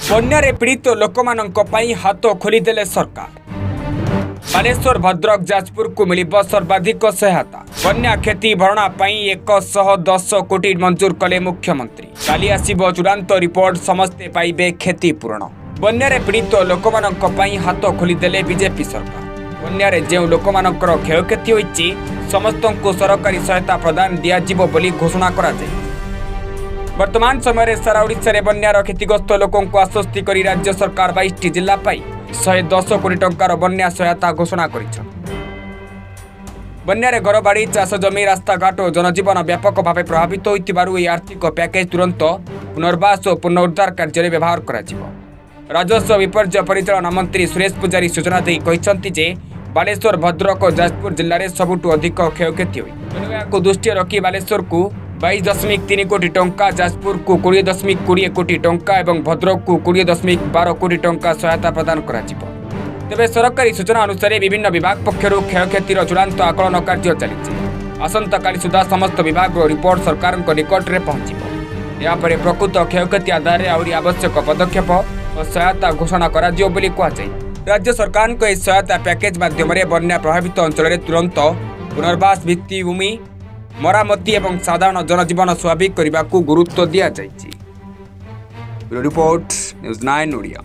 बन्यारे पीड़ित लोकमानंक पई हाथ खोलीदेले सरकार। बालेश्वर भद्रक जाजपुर को मिलिब सर्वाधिक सहायता। बन्या क्षति भरणा पई 110 कोटी मंजूर कले मुख्यमंत्री। काली आसिबो चूड़ांत रिपोर्ट, समस्ते पाइबे क्षतिपूरण। बन्यारे पीड़ित लोकमानंक पई हाथ खोलीदेले बीजेपी सरकार। बन्यारे जेउ लोकमानंकर क्षयक्षति होईची समस्तंकु सरकारी सहायता प्रदान दियाजिबो बोली घोषणा करा जाय। वर्तमान समय सारा ओडिशा रे बन्यार क्षतिग्रस्त लोकों को आश्वस्ति करी राज्य सरकार 22 जिला पाई 110 कोटी टंकार बन्या सहायता घोषणा करिछ। बन्यारे घरबाड़ी, चाष जमी, रास्ताघाट और जनजीवन व्यापक भाव प्रभावित होइतिबारु ए आर्थिक पैकेज तुरंत पुनर्वास और पुनरुद्धार कार्य व्यवहार कराजिबो। राजस्व विपर्यय परिचालन मंत्री सुरेश पुजारी सूचना दै कहिसंति जे बालेश्वर भद्रक और जाजपुर जिले में सबुठु अधिक क्षयक्षति हुई। को दृष्टि रखी बालेश्वर को 22.3 कोटी टंका, जाजपुर को 20.20 कोटी टंका और भद्रक को 20.12 कोटी टंका सहायता प्रदान करा जिवो। तेबे सरकारी सूचना अनुसार विभिन्न विभाग पक्षर क्षयक्षतिर चूड़ांत आकलन कार्य चली। आसंता काली सुधा समस्त विभाग रिपोर्ट सरकार निकट में पहुंचब। यापर प्रकृत क्षयक्षति आधार में आहरी आवश्यक पदक्षेप और सहायता घोषणा करा जिवो बोली कहुए। राज्य सरकार को इस सहायता पैकेज माध्यम बन्या प्रभावित अंचल तुरंत पुनर्वास, भित्तिभूमि मरामती और साधारण जनजीवन स्वाभाविक करने को गुरुत्व दि जाएगी। Report news 9 Odia.